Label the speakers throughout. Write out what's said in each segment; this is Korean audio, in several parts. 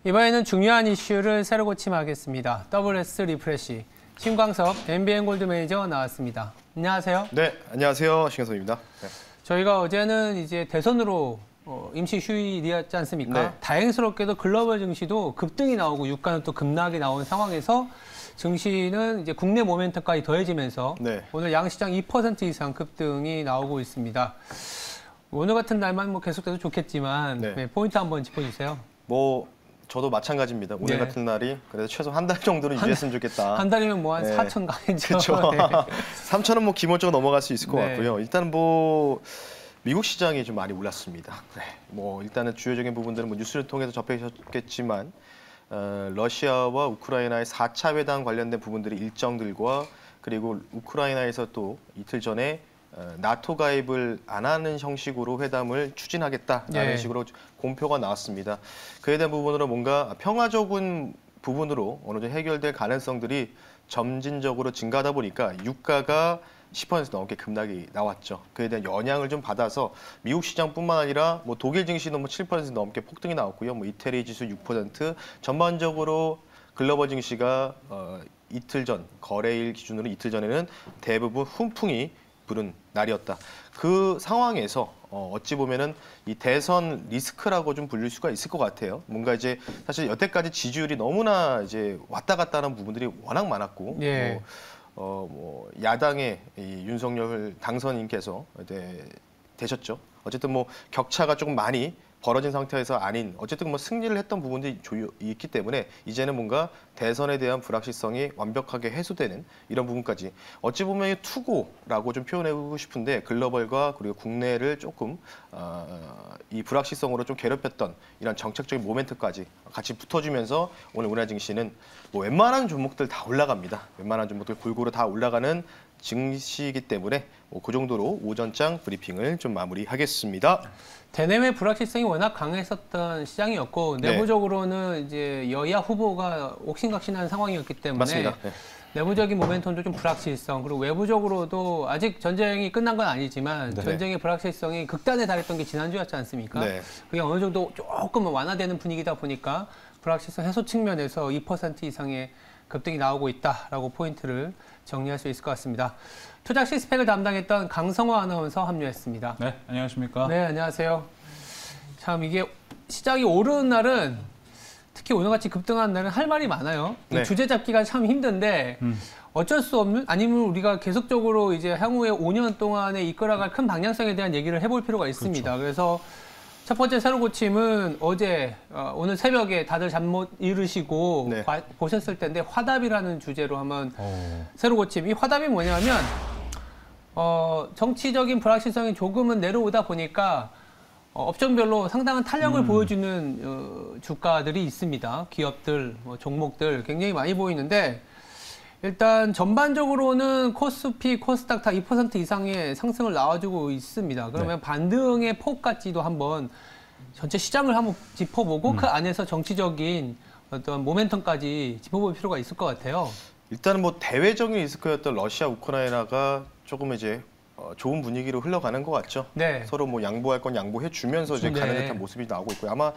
Speaker 1: 이번에는 중요한 이슈를 새로 고침하겠습니다. WS 리프레시 신광섭 MBN 골드 매니저 나왔습니다. 안녕하세요.
Speaker 2: 네, 안녕하세요. 신광섭입니다. 네.
Speaker 1: 저희가 어제는 이제 대선으로 임시 휴일이었지 않습니까?
Speaker 2: 네.
Speaker 1: 다행스럽게도 글로벌 증시도 급등이 나오고 유가는 또 급락이 나온 상황에서 증시는 이제 국내 모멘텀까지 더해지면서
Speaker 2: 네.
Speaker 1: 오늘 양시장 2% 이상 급등이 나오고 있습니다. 오늘 같은 날만 뭐 계속돼도 좋겠지만
Speaker 2: 네.
Speaker 1: 포인트 한번 짚어주세요.
Speaker 2: 저도 마찬가지입니다. 오늘
Speaker 1: 네.
Speaker 2: 같은 날이 그래도 최소 한 달 정도는 유지했으면 좋겠다.
Speaker 1: 한 달이면 뭐 한
Speaker 2: 네.
Speaker 1: 4천 가겠죠.
Speaker 2: 그렇죠.
Speaker 1: 네.
Speaker 2: 3천은 뭐 기본적으로 넘어갈 수 있을 것
Speaker 1: 네.
Speaker 2: 같고요. 일단 미국 시장이 좀 많이 올랐습니다. 네. 일단은 주요적인 부분들은 뉴스를 통해서 접하셨겠지만 러시아와 우크라이나의 4차 회담 관련된 부분들이 일정들과 그리고 우크라이나에서 또 이틀 전에 나토 가입을 안 하는 형식으로 회담을 추진하겠다라는 식으로 공표가 나왔습니다. 그에 대한 부분으로 뭔가 평화적인 부분으로 어느 정도 해결될 가능성들이 점진적으로 증가하다 보니까 유가가 10% 넘게 급락이 나왔죠. 그에 대한 영향을 좀 받아서 미국 시장뿐만 아니라 독일 증시도 7% 넘게 폭등이 나왔고요. 이태리 지수 6%, 전반적으로 글로벌 증시가 이틀 전 거래일 기준으로 이틀 전에는 대부분 훈풍이 부른 날이었다. 그 상황에서 어찌 보면은 이 대선 리스크라고 좀 불릴 수가 있을 것 같아요. 뭔가 이제 사실 여태까지 지지율이 너무나 이제 왔다 갔다 하는 부분들이 워낙 많았고,
Speaker 1: 예.
Speaker 2: 야당의 이 윤석열 당선인께서 되셨죠. 어쨌든 격차가 조금 많이 벌어진 상태에서 아닌 어쨌든 승리를 했던 부분들이 있기 때문에 이제는 뭔가 대선에 대한 불확실성이 완벽하게 해소되는 이런 부분까지 어찌 보면 투고라고 좀 표현해보고 싶은데 글로벌과 그리고 국내를 조금 이 불확실성으로 좀 괴롭혔던 이런 정책적인 모멘트까지 같이 붙어주면서 오늘 우리나라 증시는 웬만한 종목들 다 올라갑니다. 웬만한 종목들 골고루 다 올라가는 증시이기 때문에 그 정도로 오전장 브리핑을 좀 마무리하겠습니다.
Speaker 1: 대내외 불확실성이 워낙 강했었던 시장이었고 내부적으로는 이제 여야 후보가 옥신각신한 상황이었기 때문에
Speaker 2: 맞습니다. 네.
Speaker 1: 내부적인 모멘텀도 좀 불확실성 그리고 외부적으로도 아직 전쟁이 끝난 건 아니지만
Speaker 2: 네.
Speaker 1: 전쟁의 불확실성이 극단에 달했던 게 지난주였지 않습니까?
Speaker 2: 네.
Speaker 1: 그게 어느 정도 조금 완화되는 분위기다 보니까 불확실성 해소 측면에서 2% 이상의 급등이 나오고 있다라고 포인트를 정리할 수 있을 것 같습니다. 투자 시스펙을 담당했던 강성호 아나운서 합류했습니다.
Speaker 3: 네, 안녕하십니까?
Speaker 1: 네, 안녕하세요. 참 이게 시장이 오르는 날은 특히 오늘같이 급등하는 날은 할 말이 많아요.
Speaker 2: 네.
Speaker 1: 주제 잡기가 참 힘든데 어쩔 수 없는 아니면 우리가 계속적으로 이제 향후에 5년 동안에 이끌어갈 큰 방향성에 대한 얘기를 해볼 필요가 있습니다.
Speaker 3: 그렇죠.
Speaker 1: 그래서 첫 번째 새로 고침은 어제 오늘 새벽에 다들 잠 못 이루시고
Speaker 2: 네.
Speaker 1: 보셨을 텐데 화답이라는 주제로 한번 새로 고침. 이 화답이 뭐냐면 정치적인 불확실성이 조금은 내려오다 보니까 업종별로 상당한 탄력을 보여주는 주가들이 있습니다. 기업들, 종목들 굉장히 많이 보이는데 일단 전반적으로는 코스피, 코스닥 다 2% 이상의 상승을 나와주고 있습니다. 그러면 반등의 폭까지도 한번 전체 시장을 한번 짚어보고 그 안에서 정치적인 어떤 모멘텀까지 짚어볼 필요가 있을 것 같아요.
Speaker 2: 일단은 대외적인 리스크였던 러시아, 우크라이나가 조금 이제 좋은 분위기로 흘러가는 것 같죠.
Speaker 1: 네.
Speaker 2: 서로 양보할 건 양보해 주면서 이제 가는 듯한 모습이 나오고 있고요. 아마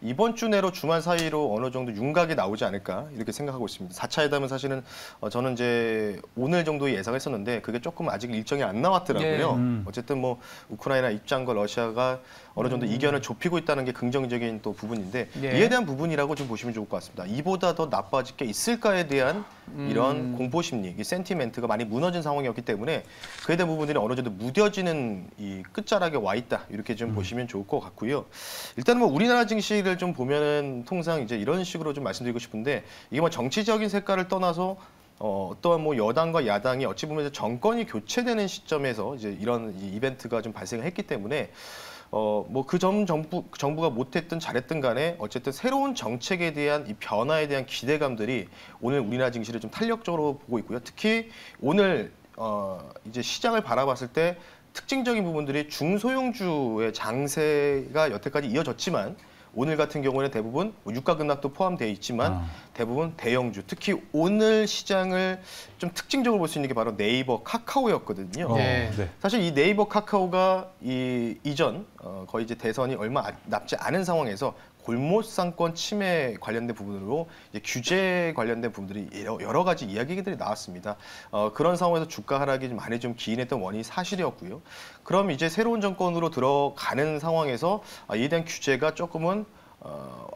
Speaker 2: 이번 주 내로 주말 사이로 어느 정도 윤곽이 나오지 않을까 이렇게 생각하고 있습니다. 4차 회담은 사실은 저는 이제 오늘 정도 예상했었는데 그게 조금 아직 일정이 안 나왔더라고요. 어쨌든 우크라이나 입장과 러시아가 어느 정도 이견을 좁히고 있다는 게 긍정적인 또 부분인데 이에 대한 부분이라고 좀 보시면 좋을 것 같습니다. 이보다 더 나빠질 게 있을까에 대한 이런 공포심리, 이 센티멘트가 많이 무너진 상황이었기 때문에 그에 대한 부분들이 어느 정도 무뎌지는 이 끝자락에 와 있다 이렇게 좀 보시면 좋을 것 같고요. 일단 우리나라 증시를 좀 보면은 통상 이제 이런 식으로 좀 말씀드리고 싶은데 이게 정치적인 색깔을 떠나서 어떠한 여당과 야당이 어찌 보면 정권이 교체되는 시점에서 이제 이런 이벤트가 좀 발생을 했기 때문에 그 점 정부가 못했든 잘했든 간에 어쨌든 새로운 정책에 대한 이 변화에 대한 기대감들이 오늘 우리나라 증시를 좀 탄력적으로 보고 있고요. 특히 오늘 이제 시장을 바라봤을 때 특징적인 부분들이 중소형주의 장세가 여태까지 이어졌지만 오늘 같은 경우에는 대부분 유가 급락도 포함되어 있지만 대부분 대형주, 특히 오늘 시장을 좀 특징적으로 볼 수 있는 게 바로 네이버, 카카오였거든요.
Speaker 1: 네.
Speaker 2: 사실 이 네이버, 카카오가 이전 거의 이제 대선이 얼마 남지 않은 상황에서 골목상권 침해 관련된 부분으로 이제 규제 관련된 부분들이 여러 가지 이야기들이 나왔습니다. 그런 상황에서 주가 하락이 좀 많이 좀 기인했던 원인이 사실이었고요. 그럼 이제 새로운 정권으로 들어가는 상황에서 이에 대한 규제가 조금은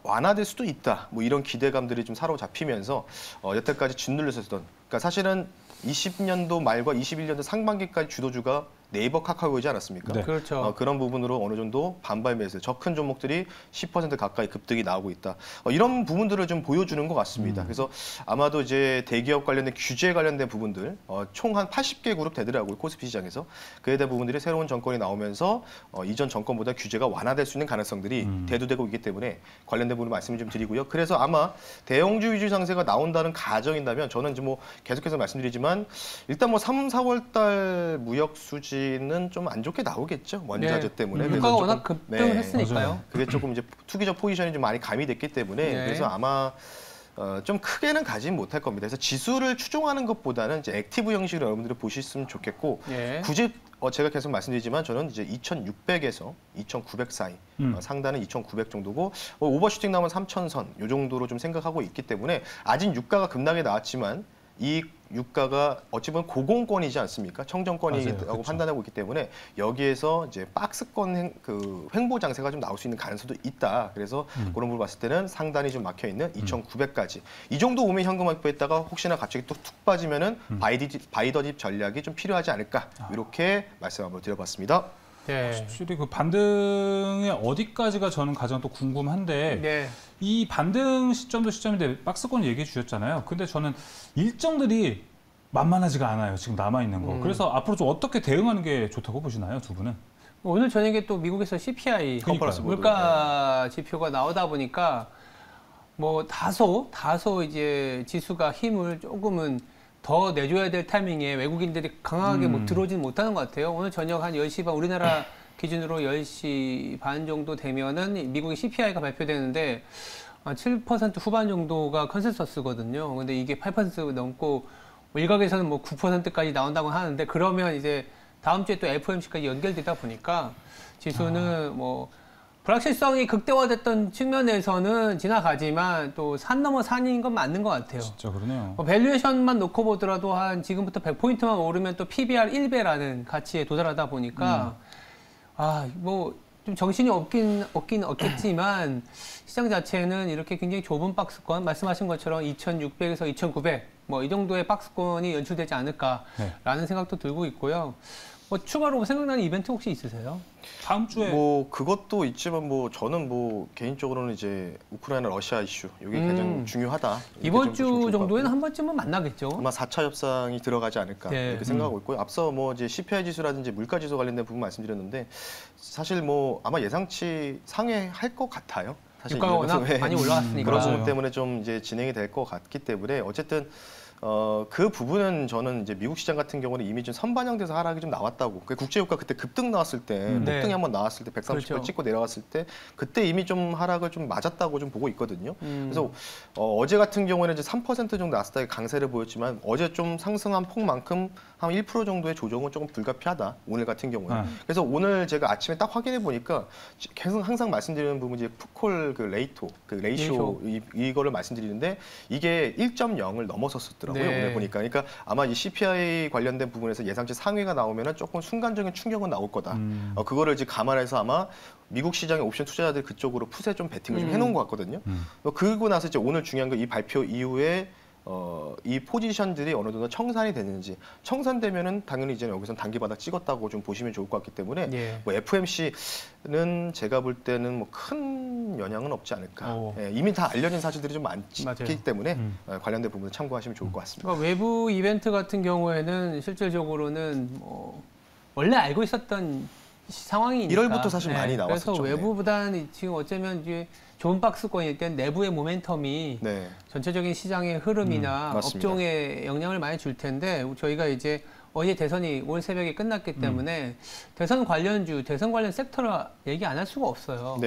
Speaker 2: 완화될 수도 있다. 뭐 이런 기대감들이 좀 사로잡히면서 여태까지 짓눌렸었던. 그러니까 사실은 20년도 말과 21년도 상반기까지 주도주가 네이버 카카오이지 않았습니까?
Speaker 1: 네. 그렇죠.
Speaker 2: 그런 부분으로 어느 정도 반발 매수, 저 큰 종목들이 10% 가까이 급등이 나오고 있다. 이런 부분들을 좀 보여주는 것 같습니다. 그래서 아마도 이제 대기업 관련된 규제 관련된 부분들, 총 한 80개 그룹 되더라고요, 코스피 시장에서. 그에 대한 부분들이 새로운 정권이 나오면서 이전 정권보다 규제가 완화될 수 있는 가능성들이 대두되고 있기 때문에 관련된 부분 말씀을 좀 드리고요. 그래서 아마 대형주 위주 상세가 나온다는 가정인다면 저는 이제 뭐 계속해서 말씀드리지만 일단 뭐 3, 4월 달 무역 수지 는 좀 안 좋게 나오겠죠. 원자재
Speaker 1: 네.
Speaker 2: 때문에.
Speaker 1: 물가가 워낙 급등했으니까요.
Speaker 2: 그게 조금 이제 투기적 포지션이 좀 많이 가미됐기 때문에
Speaker 1: 네.
Speaker 2: 그래서 아마 좀 크게는 가진 못할 겁니다. 그래서 지수를 추종하는 것보다는 이제 액티브 형식으로 여러분들이 보셨으면 좋겠고
Speaker 1: 네.
Speaker 2: 굳이 제가 계속 말씀드리지만 저는 이제 2,600에서 2,900 사이 상단은 2,900 정도고 오버슈팅 나오면 3,000선 이 정도로 좀 생각하고 있기 때문에 아직 유가가 급락에 나왔지만 이 유가가 어찌 보면 고공권이지 않습니까? 청정권이라고 판단하고 있기 때문에 여기에서 이제 박스권 횡보 장세가 좀 나올 수 있는 가능성도 있다. 그래서 그런 부분을 봤을 때는 상단이 좀 막혀 있는 2,900까지 이 정도 오면 현금 확보했다가 혹시나 갑자기 또 툭 빠지면은 바이더딥 전략이 좀 필요하지 않을까 이렇게 말씀 한번 드려봤습니다.
Speaker 1: 네.
Speaker 3: 확실히 그 반등의 어디까지가 저는 가장 또 궁금한데
Speaker 1: 네.
Speaker 3: 이 반등 시점도 시점인데 박스권 얘기해 주셨잖아요. 근데 저는 일정들이 만만하지가 않아요. 지금 남아있는 거. 그래서 앞으로 좀 어떻게 대응하는 게 좋다고 보시나요, 두 분은?
Speaker 1: 오늘 저녁에 또 미국에서 CPI 물가 지표가 나오다 보니까 뭐 다소 이제 지수가 힘을 조금은 더 내줘야 될 타이밍에 외국인들이 강하게 들어오지는 못하는 것 같아요. 오늘 저녁 한 10시 반 우리나라 기준으로 10시 반 정도 되면은 미국의 CPI가 발표되는데 7% 후반 정도가 컨센서스거든요. 근데 이게 8% 넘고 일각에서는 뭐 9%까지 나온다고 하는데 그러면 이제 다음 주에 또 FOMC까지 연결되다 보니까 지수는 뭐 불확실성이 극대화됐던 측면에서는 지나가지만 또 산 넘어 산인 건 맞는 것 같아요.
Speaker 3: 진짜 그러네요.
Speaker 1: 밸류에이션만 놓고 보더라도 한 지금부터 100포인트만 오르면 또 PBR 1배라는 가치에 도달하다 보니까 뭐 좀 정신이 없긴 없겠지만 시장 자체는 이렇게 굉장히 좁은 박스권 말씀하신 것처럼 2,600에서 2,900 뭐 이 정도의 박스권이 연출되지 않을까라는 생각도 들고 있고요. 뭐 추가로 생각나는 이벤트 혹시 있으세요?
Speaker 3: 다음 주에
Speaker 2: 뭐 그것도 있지만 뭐 저는 뭐 개인적으로는 이제 우크라이나 러시아 이슈 이게 가장 중요하다.
Speaker 1: 이번 주 정도에는 한 번쯤은 만나겠죠.
Speaker 2: 아마 4차 협상이 들어가지 않을까
Speaker 1: 네.
Speaker 2: 이렇게 생각하고 있고요. 앞서 뭐 이제 CPI 지수라든지 물가 지수 관련된 부분 말씀드렸는데 사실 뭐 아마 예상치 상회할 것 같아요. 사실
Speaker 1: 유가가 워낙 많이 올라왔으니까.
Speaker 2: 그런 부분 때문에 좀 이제 진행이 될 것 같기 때문에 어쨌든 그 부분은 저는 이제 미국 시장 같은 경우는 이미 좀 선반영돼서 하락이 좀 나왔다고. 그 국제유가 그때 급등 나왔을 때, 폭등이 한번 나왔을 때 130%
Speaker 1: 그렇죠.
Speaker 2: 찍고 내려갔을 때 그때 이미 좀 하락을 좀 맞았다고 좀 보고 있거든요. 그래서 어제 같은 경우에는 이제 3% 정도 나스닥이 강세를 보였지만 어제 좀 상승한 폭만큼 한 1% 정도의 조정은 조금 불가피하다. 오늘 같은 경우는. 그래서 오늘 제가 아침에 딱 확인해 보니까 계속 항상 말씀드리는 부분이 푸콜 레이쇼 이거를 말씀드리는데 이게 1.0을 넘어섰었더라고요.
Speaker 1: 네.
Speaker 2: 오늘 보니까. 그러니까 아마 이 CPI 관련된 부분에서 예상치 상위가 나오면은 조금 순간적인 충격은 나올 거다. 그거를 이제 감안해서 아마 미국 시장의 옵션 투자자들 그쪽으로 푸세 좀 베팅을 좀 해놓은 것 같거든요. 그러고 나서 이제 오늘 중요한 거 이 발표 이후에 이 포지션들이 어느 정도 청산이 되는지 청산되면은 당연히 이제 여기서 단기 바닥 찍었다고 좀 보시면 좋을 것 같기 때문에 뭐 FOMC는 제가 볼 때는 뭐 큰 영향은 없지 않을까. 이미 다 알려진 사실들이 좀 많기 때문에 관련된 부분을 참고하시면 좋을 것 같습니다.
Speaker 1: 그러니까 외부 이벤트 같은 경우에는 실질적으로는 뭐 원래 알고 있었던 상황이니까.
Speaker 2: 1월부터 사실 많이 나왔었죠.
Speaker 1: 그래서 외부보다는 지금 어쩌면 이제 좋은 박스권일 땐 내부의 모멘텀이 전체적인 시장의 흐름이나 업종에 영향을 많이 줄 텐데 저희가 이제 어제 대선이 오늘 새벽에 끝났기 때문에 대선 관련주, 대선 관련 섹터를 얘기 안 할 수가 없어요.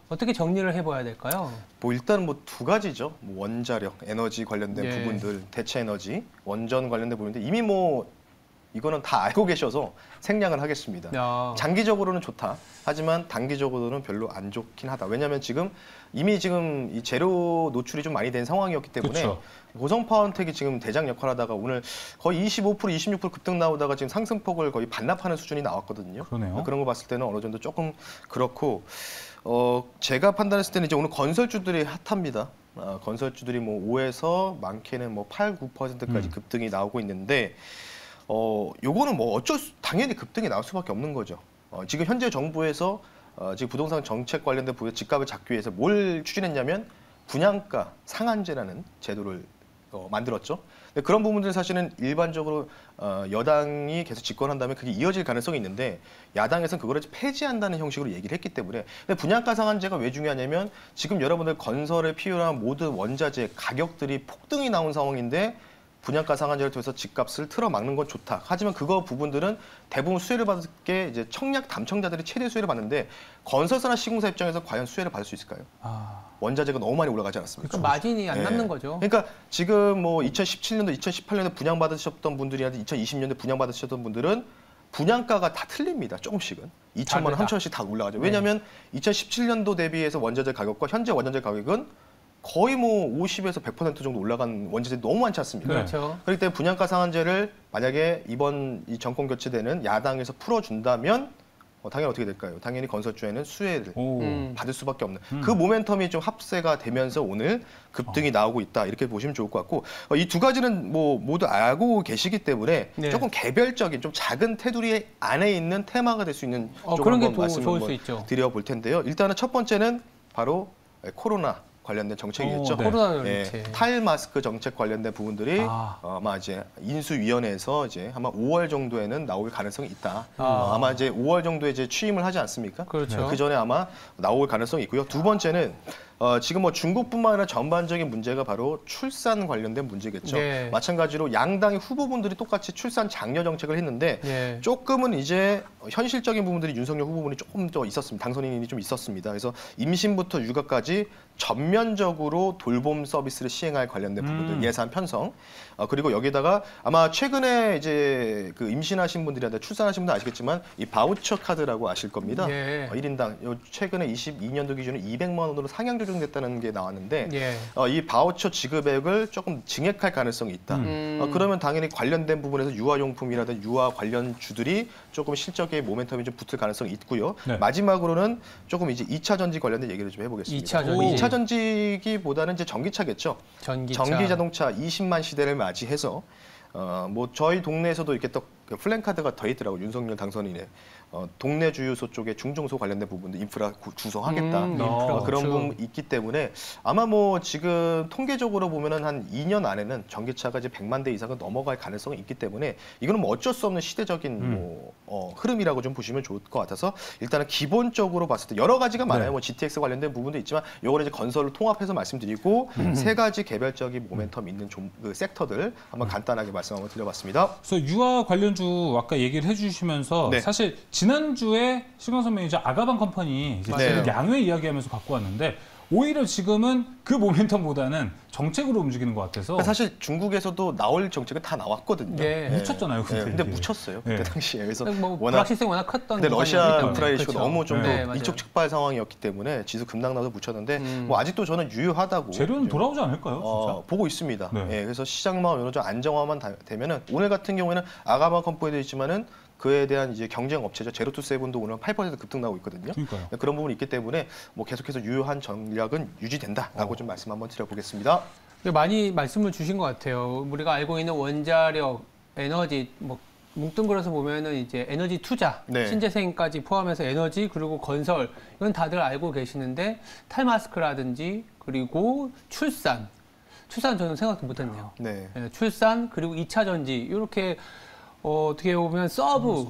Speaker 1: 어떻게 정리를 해봐야 될까요?
Speaker 2: 뭐 일단 뭐 두 가지죠. 뭐 원자력, 에너지 관련된 부분들, 대체 에너지, 원전 관련된 부분인데 이미 뭐 이거는 다 알고 계셔서 생략을 하겠습니다.
Speaker 1: 야.
Speaker 2: 장기적으로는 좋다. 하지만 단기적으로는 별로 안 좋긴 하다. 왜냐하면 이미 지금 이 재료 노출이 좀 많이 된 상황이었기 때문에
Speaker 3: 그쵸.
Speaker 2: 고성 파운텍이 지금 대장 역할하다가 오늘 거의 25%, 26% 급등 나오다가 지금 상승폭을 거의 반납하는 수준이 나왔거든요.
Speaker 3: 그러네요.
Speaker 2: 그런 거 봤을 때는 어느 정도 조금 그렇고 제가 판단했을 때는 이제 오늘 건설주들이 핫합니다. 건설주들이 뭐 5에서 많게는 뭐 8, 9%까지 급등이 나오고 있는데 요거는 뭐 당연히 급등이 나올 수밖에 없는 거죠. 지금 현재 정부에서 지금 부동산 정책 관련된 집값을 잡기 위해서 뭘 추진했냐면 분양가 상한제라는 제도를 만들었죠. 근데 그런 부분들은 사실은 일반적으로 여당이 계속 집권한다면 그게 이어질 가능성이 있는데 야당에서는 그거를 폐지한다는 형식으로 얘기를 했기 때문에 근데 분양가 상한제가 왜 중요하냐면 지금 여러분들 건설에 필요한 모든 원자재 가격들이 폭등이 나온 상황인데 분양가 상한제를 통해서 집값을 틀어막는 건 좋다. 하지만 그거 부분들은 대부분 수혜를 받을 게 이제 청약 담청자들이 최대 수혜를 받는데 건설사나 시공사 입장에서 과연 수혜를 받을 수 있을까요? 원자재가 너무 많이 올라가지 않았습니까?
Speaker 1: 그러니까 마진이 안
Speaker 2: 네.
Speaker 1: 남는 거죠.
Speaker 2: 그러니까 지금 뭐 2017년도, 2018년에 분양받으셨던 분들이나 2020년도에 분양받으셨던 분들은 분양가가 다 틀립니다. 조금씩은. 2천만 원, 3천 원씩 다 올라가죠. 왜냐하면 2017년도 대비해서 원자재 가격과 현재 원자재 가격은 거의 뭐 50에서 100% 정도 올라간 원자재들이 너무 많지 않습니까?
Speaker 1: 그렇죠.
Speaker 2: 그렇기 때문에 분양가 상한제를 만약에 이번 이 정권 교체되는 야당에서 풀어준다면 당연히 어떻게 될까요? 당연히 건설주에는 수혜를 받을 수밖에 없는 그 모멘텀이 좀 합세가 되면서 오늘 급등이 나오고 있다 이렇게 보시면 좋을 것 같고 이 두 가지는 뭐 모두 알고 계시기 때문에
Speaker 1: 네.
Speaker 2: 조금 개별적인 좀 작은 테두리 안에 있는 테마가 될 수 있는 쪽으로
Speaker 1: 그런 게
Speaker 2: 한번 말씀을
Speaker 1: 좋을
Speaker 2: 한번
Speaker 1: 수 있죠.
Speaker 2: 드려볼 텐데요. 일단은 첫 번째는 바로 코로나 관련된 정책이겠죠.
Speaker 3: 네.
Speaker 1: 코로나
Speaker 2: 예,
Speaker 1: 정책.
Speaker 2: 타일 마스크 정책 관련된 부분들이 아마 이제 인수위원회에서 이제 아마 5월 정도에는 나올 가능성이 있다. 아마 이제 5월 정도에 이제 취임을 하지 않습니까?
Speaker 1: 그렇죠.
Speaker 2: 그 전에 아마 나올 가능성이 있고요. 두 번째는 지금 뭐 중국뿐만 아니라 전반적인 문제가 바로 출산 관련된 문제겠죠.
Speaker 1: 네.
Speaker 2: 마찬가지로 양당의 후보분들이 똑같이 출산 장려 정책을 했는데
Speaker 1: 네.
Speaker 2: 조금은 이제 현실적인 부분들이 윤석열 후보분이 조금 더 있었습니다. 당선인이 좀 있었습니다. 그래서 임신부터 육아까지 전면적으로 돌봄 서비스를 시행할 관련된 부분들 예산 편성 그리고 여기다가 아마 최근에 이제 그 임신하신 분들이나 출산하신 분들 아시겠지만 이 바우처 카드라고 아실 겁니다.
Speaker 1: 예.
Speaker 2: 1인당 최근에 22년도 기준으로 200만 원으로 상향 조정됐다는 게 나왔는데
Speaker 1: 예.
Speaker 2: 이 바우처 지급액을 조금 증액할 가능성이 있다. 그러면 당연히 관련된 부분에서 유아용품이라든지 유아 관련 주들이 조금 실적의 모멘텀이 좀 붙을 가능성이 있고요.
Speaker 3: 네.
Speaker 2: 마지막으로는 조금 이제 2차 전지 관련된 얘기를 좀 해보겠습니다.
Speaker 1: 2차 전지.
Speaker 2: 2차 전지기보다는 이제 전기차겠죠.
Speaker 1: 전기차.
Speaker 2: 전기 자동차 20만 시대를 맞이해서 뭐 저희 동네에서도 이렇게 또 플랜카드가 더 있더라고요. 윤석열 당선인의 동네 주유소 쪽에 중정소 관련된 부분들 인프라 구성하겠다.
Speaker 1: 인프라
Speaker 2: 그런
Speaker 1: 구축.
Speaker 2: 부분이 있기 때문에 아마 뭐 지금 통계적으로 보면은 한 2년 안에는 전기차가 이제 100만 대 이상은 넘어갈 가능성이 있기 때문에 이거는 뭐 어쩔 수 없는 시대적인 뭐 흐름이라고 좀 보시면 좋을 것 같아서 일단은 기본적으로 봤을 때 여러 가지가 많아요.
Speaker 3: 네.
Speaker 2: 뭐 GTX 관련된 부분도 있지만 요거는 이제 건설을 통합해서 말씀드리고 세 가지 개별적인 모멘텀 있는 그 섹터들 한번 간단하게 말씀 한번 드려봤습니다.
Speaker 3: 그래서 유아 관련주 아까 얘기를 해주시면서
Speaker 2: 네.
Speaker 3: 사실 지난주에 신광선 매니저 아가방 컴퍼니 이제
Speaker 2: 네.
Speaker 3: 양회 이야기하면서 갖고 왔는데 오히려 지금은 그 모멘텀보다는 정책으로 움직이는 것 같아서
Speaker 2: 사실 중국에서도 나올 정책은 다 나왔거든요.
Speaker 1: 네.
Speaker 3: 묻혔잖아요.
Speaker 2: 근데 묻혔어요. 그때
Speaker 3: 네.
Speaker 2: 당시에. 그래서
Speaker 1: 뭐
Speaker 2: 워낙
Speaker 1: 불확실성이 워낙 컸던
Speaker 2: 근데 러시아
Speaker 1: 구간이었기 때문에.
Speaker 2: 우크라이나 이슈가
Speaker 1: 그렇죠.
Speaker 2: 너무 좀 더
Speaker 1: 네, 맞아요.
Speaker 2: 일촉즉발 상황이었기 때문에 지수 급락 나서 묻혔는데 뭐 아직도 저는 유효하다고
Speaker 3: 재료는
Speaker 2: 좀,
Speaker 3: 돌아오지 않을까요? 진짜?
Speaker 2: 보고 있습니다.
Speaker 3: 네.
Speaker 2: 예, 그래서 시장만 어느 정도 안정화만 되면은 오늘 같은 경우에는 아가마 컴퍼니도 있지만은 그에 대한 이제 경쟁 업체죠. 제로투세븐도 오늘 8% 급등 나오고 있거든요.
Speaker 3: 그러니까요.
Speaker 2: 그런 부분이 있기 때문에 뭐 계속해서 유효한 전략은 유지된다라고 좀 말씀 한번 드려보겠습니다.
Speaker 1: 많이 말씀을 주신 것 같아요. 우리가 알고 있는 원자력, 에너지, 뭐 뭉뚱그려서 보면은 이제 에너지 투자,
Speaker 2: 네.
Speaker 1: 신재생까지 포함해서 에너지 그리고 건설 이건 다들 알고 계시는데 탈마스크라든지 그리고 출산 저는 생각도 못했네요.
Speaker 2: 네.
Speaker 1: 예, 출산 그리고 2차 전지 이렇게 어떻게 보면 서브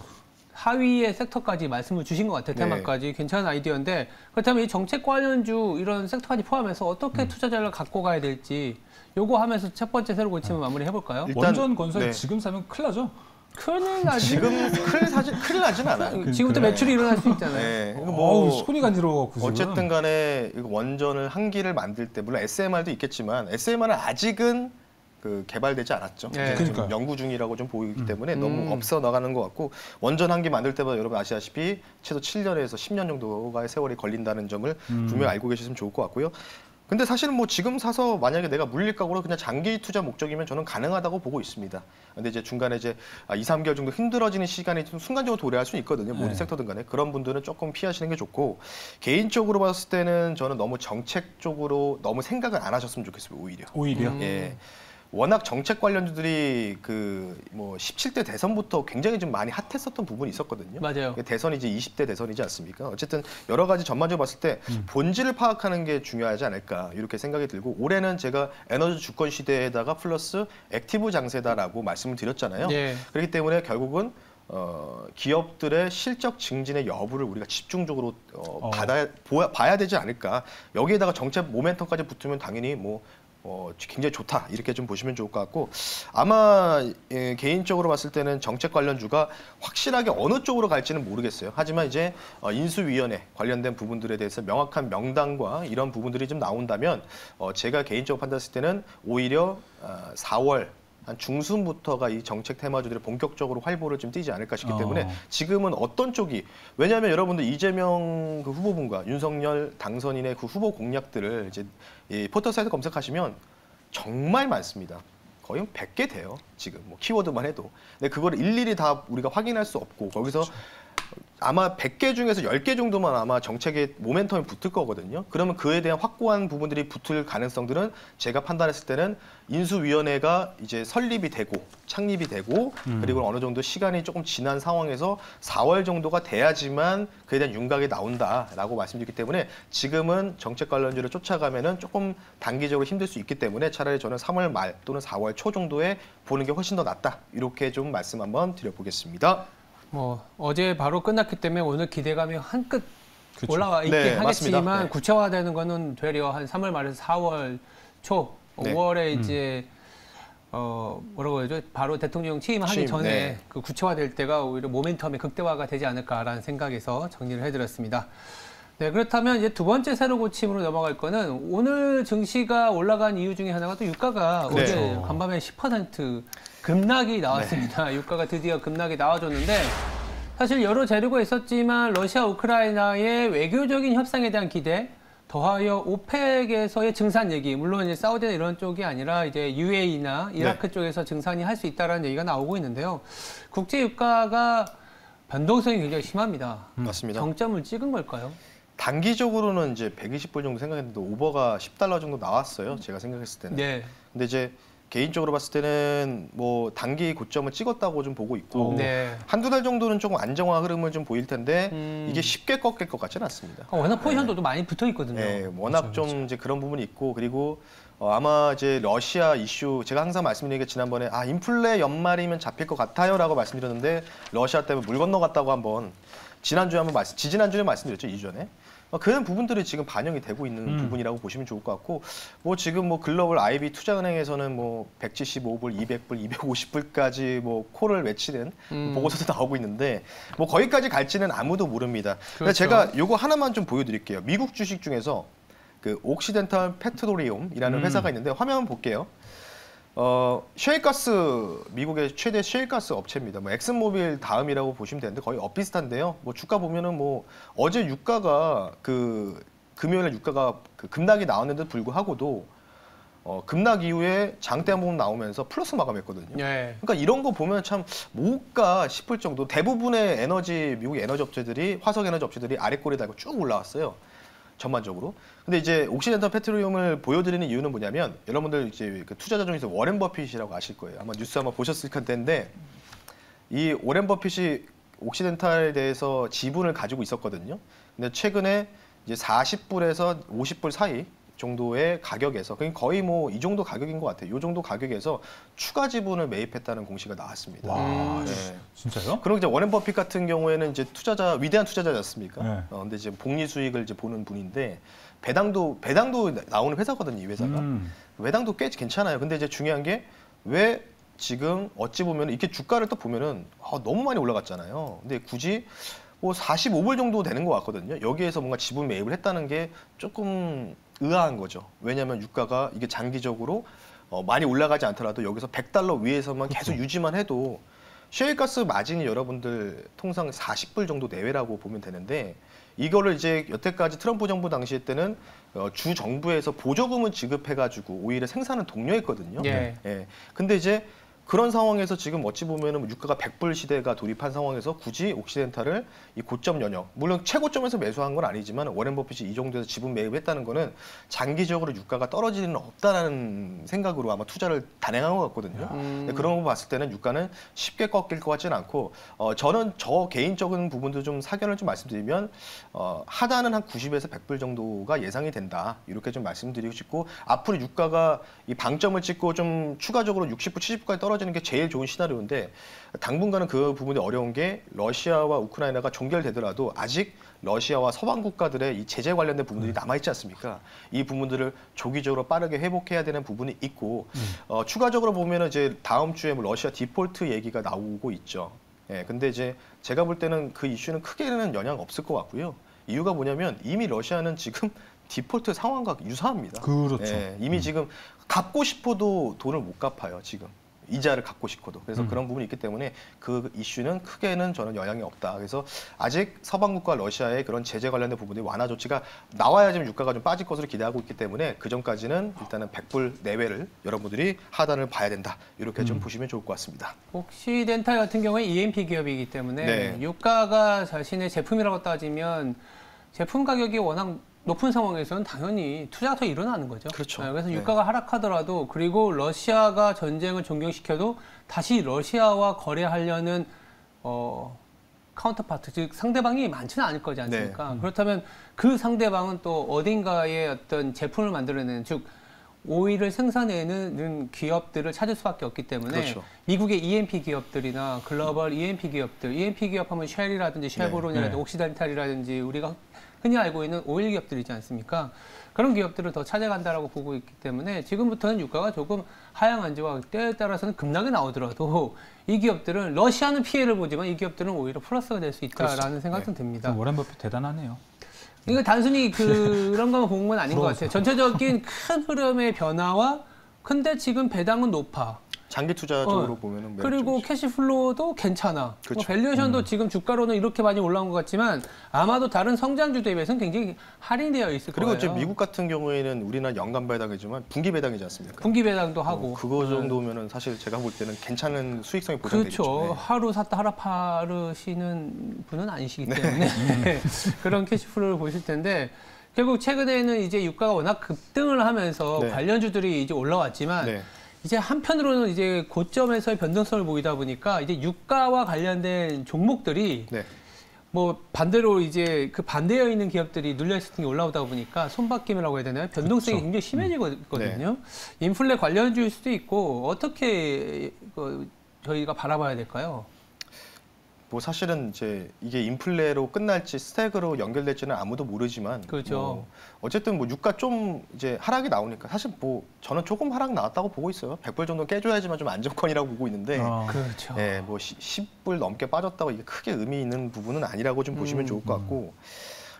Speaker 1: 하위의 섹터까지 말씀을 주신 것 같아요.
Speaker 2: 네.
Speaker 1: 테마까지 괜찮은 아이디어인데 그렇다면 이 정책 관련주 이런 섹터까지 포함해서 어떻게 투자 전략을 갖고 가야 될지 요거 하면서 첫 번째 새로 고침을 마무리 해볼까요?
Speaker 2: 일단-
Speaker 3: 원전 건설
Speaker 2: 네.
Speaker 3: 지금 사면 큰일 나죠?
Speaker 1: 큰일 나지.
Speaker 2: 지금 큰일 나진 않아요.
Speaker 1: 지금부터
Speaker 2: 네.
Speaker 1: 매출이 일어날 수 있잖아요.
Speaker 2: 네. 이거
Speaker 3: 어우, 손이 간지러워갖고 지금.
Speaker 2: 어쨌든 간에 이거 원전을 한 기를 만들 때 물론 SMR도 있겠지만 SMR은 아직은 개발되지 않았죠.
Speaker 1: 네.
Speaker 2: 이제 좀
Speaker 3: 그러니까요.
Speaker 2: 연구 중이라고 좀 보이기 때문에 너무 없어 나가는 것 같고 원전 한 개 만들 때마다 여러분 아시다시피 최소 7년에서 10년 정도의 세월이 걸린다는 점을 분명히 알고 계셨으면 좋을 것 같고요. 근데 사실은 뭐 지금 사서 만약에 내가 물릴각으로 그냥 장기 투자 목적이면 저는 가능하다고 보고 있습니다. 근데 이제 중간에 이제 2, 3개월 정도 힘들어지는 시간이 좀 순간적으로 도래할 수 있거든요. 모든 섹터든 간에. 그런 분들은 조금 피하시는 게 좋고 개인적으로 봤을 때는 저는 너무 정책 쪽으로 너무 생각을 안 하셨으면 좋겠어요. 오히려. 예. 워낙 정책 관련주들이 뭐 17대 대선부터 굉장히 좀 많이 핫했었던 부분이 있었거든요.
Speaker 1: 맞아요.
Speaker 2: 대선이 이제 20대 대선이지 않습니까? 어쨌든 여러 가지 전반적으로 봤을 때 본질을 파악하는 게 중요하지 않을까 이렇게 생각이 들고 올해는 제가 에너지 주권 시대에다가 플러스 액티브 장세다라고 말씀을 드렸잖아요.
Speaker 1: 네.
Speaker 2: 그렇기 때문에 결국은 기업들의 실적 증진의 여부를 우리가 집중적으로 봐야 되지 않을까. 여기에다가 정책 모멘텀까지 붙으면 당연히 굉장히 좋다 이렇게 좀 보시면 좋을 것 같고 아마 개인적으로 봤을 때는 정책 관련주가 확실하게 어느 쪽으로 갈지는 모르겠어요. 하지만 이제 인수위원회 관련된 부분들에 대해서 명확한 명단과 이런 부분들이 좀 나온다면 제가 개인적으로 판단했을 때는 오히려 4월 한 중순부터가 이 정책 테마주들이 본격적으로 활보를 좀 띄지 않을까 싶기 때문에 지금은 어떤 쪽이 왜냐하면 여러분들 이재명 후보분과 윤석열 당선인의 후보 공약들을 이제 이 포털 사이트 검색하시면 정말 많습니다. 거의 100개 돼요. 지금 뭐 키워드만 해도. 근데 그걸 일일이 다 우리가 확인할 수 없고 거기서 아마 100개 중에서 10개 정도만 아마 정책의 모멘텀이 붙을 거거든요. 그러면 그에 대한 확고한 부분들이 붙을 가능성들은 제가 판단했을 때는 인수위원회가 이제 설립이 되고 창립이 되고 그리고 어느 정도 시간이 조금 지난 상황에서 4월 정도가 돼야지만 그에 대한 윤곽이 나온다라고 말씀드렸기 때문에 지금은 정책 관련주를 쫓아가면은 조금 단기적으로 힘들 수 있기 때문에 차라리 저는 3월 말 또는 4월 초 정도에 보는 게 훨씬 더 낫다. 이렇게 좀 말씀 한번 드려보겠습니다.
Speaker 1: 어제 바로 끝났기 때문에 오늘 기대감이 한끗
Speaker 3: 그쵸.
Speaker 1: 올라와 있긴
Speaker 2: 네,
Speaker 1: 하겠지만
Speaker 2: 맞습니다. 네.
Speaker 1: 구체화되는 거는 되려 한 3월 말에서 4월 초,
Speaker 2: 네.
Speaker 1: 5월에 이제 뭐라고 해야죠? 바로 대통령 취임하기
Speaker 2: 취임,
Speaker 1: 전에
Speaker 2: 네.
Speaker 1: 그 구체화될 때가 오히려 모멘텀이 극대화가 되지 않을까라는 생각에서 정리를 해드렸습니다. 네, 그렇다면 이제 두 번째 새로 고침으로 넘어갈 거는 오늘 증시가 올라간 이유 중에 하나가 또 유가가
Speaker 2: 네.
Speaker 1: 어제 간밤에 10% 급락이 나왔습니다. 유가가 드디어 급락이 나와줬는데 사실 여러 재료가 있었지만 러시아 우크라이나의 외교적인 협상에 대한 기대 더하여 오펙에서의 증산 얘기 물론 이제 사우디나 이런 쪽이 아니라 이제 UAE나 이라크 쪽에서 증산이 할 수 있다라는 얘기가 나오고 있는데요. 국제 유가가 변동성이 굉장히 심합니다.
Speaker 2: 맞습니다.
Speaker 1: 정점을 찍은 걸까요?
Speaker 2: 단기적으로는 이제 120불 정도 생각했는데 오버가 $10 정도 나왔어요. 제가 생각했을 때는.
Speaker 1: 네.
Speaker 2: 근데 이제 개인적으로 봤을 때는 뭐 단기 고점을 찍었다고 좀 보고 있고
Speaker 1: 네.
Speaker 2: 한두 달 정도는 조금 안정화 흐름을 좀 보일 텐데 이게 쉽게 꺾일 것 같지는 않습니다.
Speaker 1: 워낙 포지션도 많이 붙어 있거든요.
Speaker 2: 네, 워낙 좀 이제 그런 부분이 있고 그리고 아마 이제 러시아 이슈 제가 항상 말씀드린 게 지난번에 인플레 연말이면 잡힐 것 같아요라고 말씀드렸는데 러시아 때문에 물 건너갔다고 한번 지난주에 지지난주에 말씀드렸죠, 2주 전에. 그런 부분들이 지금 반영이 되고 있는 부분이라고 보시면 좋을 것 같고 지금 글로벌 IB 투자은행에서는 175불, 200불, 250불까지 콜을 외치는 보고서도 나오고 있는데 거기까지 갈지는 아무도 모릅니다. 그래서 제가 요거 하나만 좀 보여드릴게요. 미국 주식 중에서 그 옥시덴탈 페트로리움이라는 회사가 있는데 화면 한번 볼게요. 셰일가스 미국의 최대 셰일가스 업체입니다. 엑슨모빌 다음이라고 보시면 되는데 거의 비슷한데요. 주가 보면은 어제 유가가 금요일에 유가가 급락이 나왔는데도 불구하고도 급락 이후에 장대 한번 나오면서 플러스 마감했거든요.
Speaker 1: 네.
Speaker 2: 그러니까 이런 거 보면 참 뭘까 싶을 정도 대부분의 미국 에너지 업체들이 화석 에너지 업체들이 아래 꼬리 달고 쭉 올라왔어요. 전반적으로. 근데 이제 옥시덴탈 페트로리움을 보여드리는 이유는 뭐냐면 여러분들 이제 투자자 중에서 워렌 버핏이라고 아실 거예요. 아마 뉴스 아마 보셨을 텐데 이 워렌 버핏이 옥시덴탈에 대해서 지분을 가지고 있었거든요. 근데 최근에 이제 40불에서 50불 사이 정도의 가격에서 거의 이 정도 가격인 것 같아요. 이 정도 가격에서 추가 지분을 매입했다는 공시가 나왔습니다.
Speaker 3: 와,
Speaker 2: 네.
Speaker 3: 진짜요?
Speaker 2: 그럼 이제 워렌 버핏 같은 경우에는 이제 위대한 투자자지 않습니까?
Speaker 3: 네.
Speaker 2: 근데 이제 복리 수익을 이제 보는 분인데 배당도 나오는 회사거든요, 이 회사가. 배당도 꽤 괜찮아요. 근데 이제 중요한 게 왜 지금 어찌 보면 이렇게 주가를 또 보면은 너무 많이 올라갔잖아요. 근데 굳이 45불 정도 되는 것 같거든요. 여기에서 뭔가 지분 매입을 했다는 게 조금 의아한 거죠. 왜냐하면 유가가 이게 장기적으로 많이 올라가지 않더라도 여기서 $100 위에서만 계속
Speaker 3: 그렇죠.
Speaker 2: 유지만 해도 셰일가스 마진이 여러분들 통상 40불 정도 내외라고 보면 되는데 이거를 이제 여태까지 트럼프 정부 당시 때는 주 정부에서 보조금을 지급해가지고 오히려 생산을 독려했거든요.
Speaker 1: 예.
Speaker 2: 예. 근데 이제 그런 상황에서 지금 어찌 보면은 유가가 100불 시대가 돌입한 상황에서 굳이 옥시덴탈을 이 고점 연역, 물론 최고점에서 매수한 건 아니지만 워렌 버핏이 이 정도에서 지분 매입했다는 거는 장기적으로 유가가 떨어지는 없다라는 생각으로 아마 투자를 단행한 것 같거든요. 근데 그런 거 봤을 때는 유가는 쉽게 꺾일 것 같지는 않고 저는 저 개인적인 부분도 좀 사견을 좀 말씀드리면 하단은 한 90에서 100불 정도가 예상이 된다. 이렇게 좀 말씀드리고 싶고 앞으로 유가가 이 방점을 찍고 좀 추가적으로 60불, 70불까지 떨어지는 게 제일 좋은 시나리오인데 당분간은 그 부분이 어려운 게 러시아와 우크라이나가 종결되더라도 아직 러시아와 서방 국가들의 이 제재 관련된 부분들이 남아있지 않습니까? 이 부분들을 조기적으로 빠르게 회복해야 되는 부분이 있고 추가적으로 보면은 이제 다음 주에 뭐 러시아 디폴트 얘기가 나오고 있죠. 예, 근데 이제 제가 볼 때는 그 이슈는 크게는 영향 없을 것 같고요. 이유가 뭐냐면 이미 러시아는 지금 디폴트 상황과 유사합니다.
Speaker 3: 그렇죠.
Speaker 2: 예, 이미 지금 갚고 싶어도 돈을 못 갚아요, 지금. 이자를 갚고 싶어도. 그래서 그런 부분이 있기 때문에 그 이슈는 크게는 저는 영향이 없다. 그래서 아직 서방국과 러시아의 그런 제재 관련된 부분이 완화 조치가 나와야 지금 유가가 좀 빠질 것으로 기대하고 있기 때문에 그 전까지는 일단은 100불 내외를 여러분들이 하단을 봐야 된다. 이렇게 좀 보시면 좋을 것 같습니다.
Speaker 1: 옥시덴탈 같은 경우에 EMP 기업이기 때문에
Speaker 2: 네.
Speaker 1: 유가가 자신의 제품이라고 따지면 제품 가격이 워낙 높은 상황에서는 당연히 투자가 더 일어나는 거죠.
Speaker 2: 그렇죠.
Speaker 1: 그래서
Speaker 2: 네.
Speaker 1: 유가가 하락하더라도 그리고 러시아가 전쟁을 종결시켜도 다시 러시아와 거래하려는 카운터파트, 즉 상대방이 많지는 않을 거지 않습니까?
Speaker 2: 네.
Speaker 1: 그렇다면 그 상대방은 또 어딘가에 어떤 제품을 만들어내는, 즉 오일을 생산해내는 기업들을 찾을 수밖에 없기 때문에
Speaker 2: 그렇죠.
Speaker 1: 미국의 EMP 기업들이나 글로벌 EMP 기업들, EMP 기업하면 쉘이라든지 쉘브론이라든지
Speaker 3: 네.
Speaker 1: 옥시덴탈이라든지 우리가 흔히 알고 있는 오일 기업들이지 않습니까? 그런 기업들을 더 찾아간다라고 보고 있기 때문에 지금부터는 유가가 조금 하향한지와 때에 따라서는 급락이 나오더라도 이 기업들은 러시아는 피해를 보지만 이 기업들은 오히려 플러스가 될 수 있다라는
Speaker 2: 그렇죠.
Speaker 1: 생각은 듭니다.
Speaker 3: 워렌 버핏 대단하네요.
Speaker 1: 이거 단순히 그런 것만 본 건 아닌 것 같아요. 전체적인 큰 흐름의 변화와 근데 지금 배당은 높아.
Speaker 2: 장기 투자적으로 보면은
Speaker 1: 그리고
Speaker 2: 매력적이죠.
Speaker 1: 캐시플로우도 괜찮아.
Speaker 2: 그렇죠.
Speaker 1: 뭐 밸류에이션도 지금 주가로는 이렇게 많이 올라온 것 같지만 아마도 다른 성장주 대비해서는 굉장히 할인되어 있을
Speaker 2: 그리고
Speaker 1: 거예요.
Speaker 2: 이제 미국 같은 경우에는 우리나라 연간 배당이지만 분기 배당이지 않습니까?
Speaker 1: 분기 배당도 하고.
Speaker 2: 그거 정도면은 사실 제가 볼 때는 괜찮은 수익성이 보장되겠죠.
Speaker 1: 그렇죠.
Speaker 2: 네.
Speaker 1: 하루 샀다 하루 파르시는 분은 아니시기 때문에 그런 캐시플로우를 보실 텐데 결국 최근에는 이제 유가가 워낙 급등을 하면서
Speaker 2: 네.
Speaker 1: 관련주들이 이제 올라왔지만
Speaker 2: 네.
Speaker 1: 이제 한편으로는 이제 고점에서의 변동성을 보이다 보니까 이제 유가와 관련된 종목들이
Speaker 2: 네.
Speaker 1: 뭐 반대로 이제 그 반대에 있는 기업들이 눌려있을 때 올라오다 보니까 손바뀜이라고 해야 되나요? 변동성이
Speaker 3: 그렇죠.
Speaker 1: 굉장히 심해지거든요. 인플레 관련주일 수도 있고 어떻게 저희가 바라봐야 될까요?
Speaker 2: 뭐 사실은 이제 이게 인플레로 끝날지 스택으로 연결될지는 아무도 모르지만
Speaker 1: 그렇죠.
Speaker 2: 뭐 어쨌든 뭐 유가 좀 이제 하락이 나오니까 사실 뭐 저는 조금 하락 나왔다고 보고 있어요. 100불 정도 깨줘야지만 좀 안정권이라고 보고 있는데
Speaker 1: 그렇죠.
Speaker 2: 예, 뭐 10불 넘게 빠졌다고 이게 크게 의미 있는 부분은 아니라고 좀 보시면 좋을 것 같고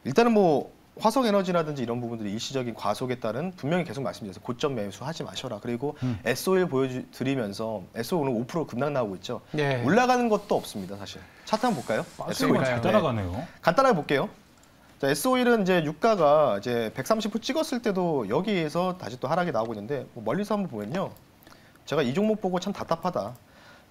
Speaker 2: 일단은 뭐 화석에너지라든지 이런 부분들이 일시적인 과속에 따른 분명히 계속 말씀드렸어요. 고점 매수하지 마셔라. 그리고 S-오일 보여드리면서 S-오일 오늘 5% 급락 나오고 있죠.
Speaker 1: 네.
Speaker 2: 올라가는 것도 없습니다, 사실. 차트 한번 볼까요?
Speaker 3: 빠스가 잘 따라가네요.
Speaker 2: 간단하게 볼게요. 자, S-오일은 이제 유가가 이제 130불 찍었을 때도 여기에서 다시 또 하락이 나오고 있는데 뭐 멀리서 한번 보면요. 제가 이 종목 보고 참 답답하다.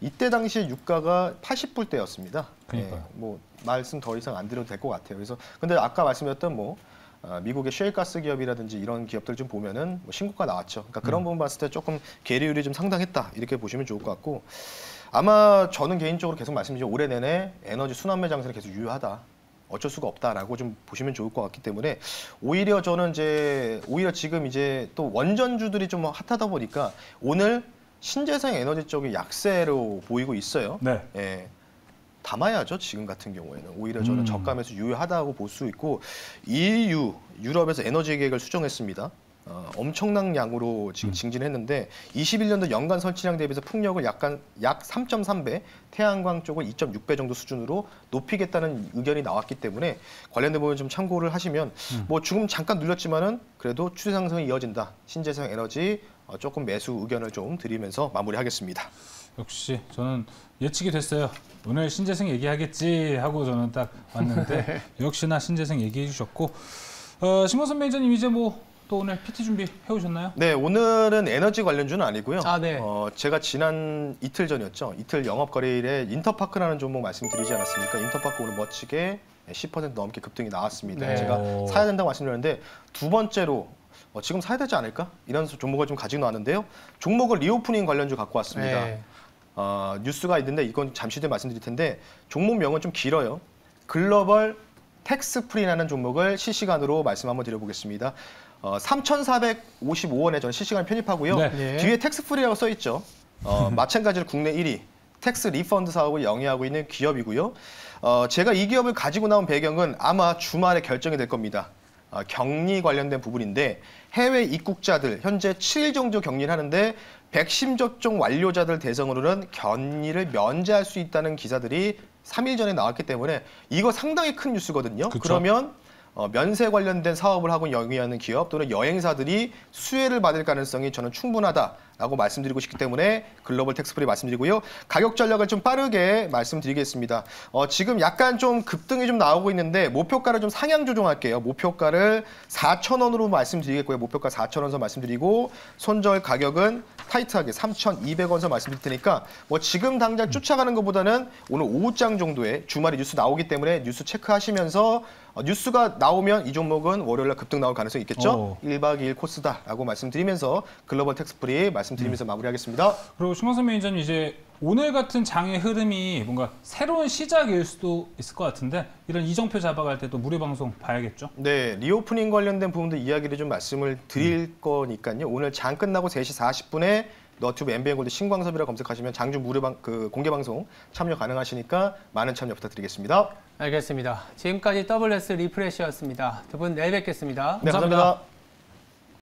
Speaker 2: 이때 당시에 유가가 80불대였습니다.
Speaker 3: 그러니까요.
Speaker 2: 뭐 말씀 더 이상 안 드려도 될 것 같아요. 그래서 근데 아까 말씀드렸던 뭐 미국의 셰일가스 기업이라든지 이런 기업들 좀 보면은 뭐 신고가 나왔죠. 그러니까 그런 부분 봤을 때 조금 계리율이 좀 상당했다 이렇게 보시면 좋을 것 같고 아마 저는 개인적으로 계속 말씀드리죠. 올해 내내 에너지 순환매 장세는 계속 유효하다. 어쩔 수가 없다라고 좀 보시면 좋을 것 같기 때문에 오히려 저는 오히려 지금 이제 또 원전주들이 좀 핫하다 보니까 오늘 신재생 에너지 쪽이 약세로 보이고 있어요.
Speaker 3: 네.
Speaker 2: 예. 담아야죠. 지금 같은 경우에는 오히려 저는 저감에서 유효하다고 볼 수 있고 EU 유럽에서 에너지 계획을 수정했습니다. 엄청난 양으로 지금 증진했는데 21년도 연간 설치량 대비해서 풍력을 약 3.3배, 태양광 쪽을 2.6배 정도 수준으로 높이겠다는 의견이 나왔기 때문에 관련된 부분 좀 참고를 하시면 뭐 지금 잠깐 눌렸지만은 그래도 추세 상승이 이어진다. 신재생 에너지 조금 매수 의견을 좀 드리면서 마무리하겠습니다.
Speaker 3: 역시 저는 예측이 됐어요. 오늘 신재생 얘기하겠지 하고 저는 딱 왔는데 역시나 신재생 얘기해 주셨고 신건선 매니저님 이제 뭐 또 오늘 PT 준비 해오셨나요?
Speaker 2: 네, 오늘은 에너지 관련주는 아니고요.
Speaker 1: 네.
Speaker 2: 제가 지난 이틀 전이었죠. 이틀 영업거래일에 인터파크라는 종목 말씀드리지 않았습니까? 인터파크 오늘 멋지게 10% 넘게 급등이 나왔습니다.
Speaker 1: 네.
Speaker 2: 제가 사야 된다고 말씀드렸는데 두 번째로 지금 사야 되지 않을까? 이런 종목을 좀 가지고 나왔는데요. 종목을 리오프닝 관련주 갖고 왔습니다.
Speaker 1: 네.
Speaker 2: 뉴스가 있는데 이건 잠시 뒤에 말씀드릴 텐데 종목명은 좀 길어요. 글로벌 텍스프리라는 종목을 실시간으로 말씀 한번 드려보겠습니다. 3,455원에 저는 실시간 편입하고요.
Speaker 3: 네.
Speaker 2: 뒤에 텍스프리라고 써 있죠. 마찬가지로 국내 1위 텍스 리펀드 사업을 영위하고 있는 기업이고요. 제가 이 기업을 가지고 나온 배경은 아마 주말에 결정이 될 겁니다. 격리 관련된 부분인데 해외 입국자들 현재 7일 정도 격리를 하는데 백신 접종 완료자들 대상으로는 격리를 면제할 수 있다는 기사들이 3일 전에 나왔기 때문에 이거 상당히 큰 뉴스거든요.
Speaker 3: 그쵸?
Speaker 2: 그러면 면세 관련된 사업을 하고 영위하는 기업 또는 여행사들이 수혜를 받을 가능성이 저는 충분하다라고 말씀드리고 싶기 때문에 글로벌 텍스프리 말씀드리고요. 가격 전략을 좀 빠르게 말씀드리겠습니다. 지금 약간 좀 급등이 좀 나오고 있는데 목표가를 좀 상향 조정할게요. 목표가를 4,000원으로 말씀드리겠고요. 목표가 4,000원선 말씀드리고 손절 가격은 타이트하게 3,200원선 말씀드릴 테니까 뭐 지금 당장 쫓아가는 것보다는 오늘 오후장 정도에 주말에 뉴스 나오기 때문에 뉴스 체크하시면서 뉴스가 나오면 이 종목은 월요일날 급등 나올 가능성이 있겠죠. 1박 2일 코스다라고 말씀드리면서 글로벌 텍스프리 말씀드리면서 마무리하겠습니다.
Speaker 3: 그리고 신건선 매니저님 이제 오늘 같은 장의 흐름이 뭔가 새로운 시작일 수도 있을 것 같은데 이런 이정표 잡아갈 때도 무료 방송 봐야겠죠?
Speaker 2: 네, 리오프닝 관련된 부분도 이야기를 좀 말씀을 드릴 거니까요. 오늘 장 끝나고 3시 40분에 너튜브 MBN골드 신광섭이라 검색하시면 장주 무료 공개 방송 참여 가능하시니까 많은 참여 부탁드리겠습니다.
Speaker 1: 알겠습니다. 지금까지 WS 리프레시였습니다. 두 분 내일 뵙겠습니다.
Speaker 2: 네, 감사합니다.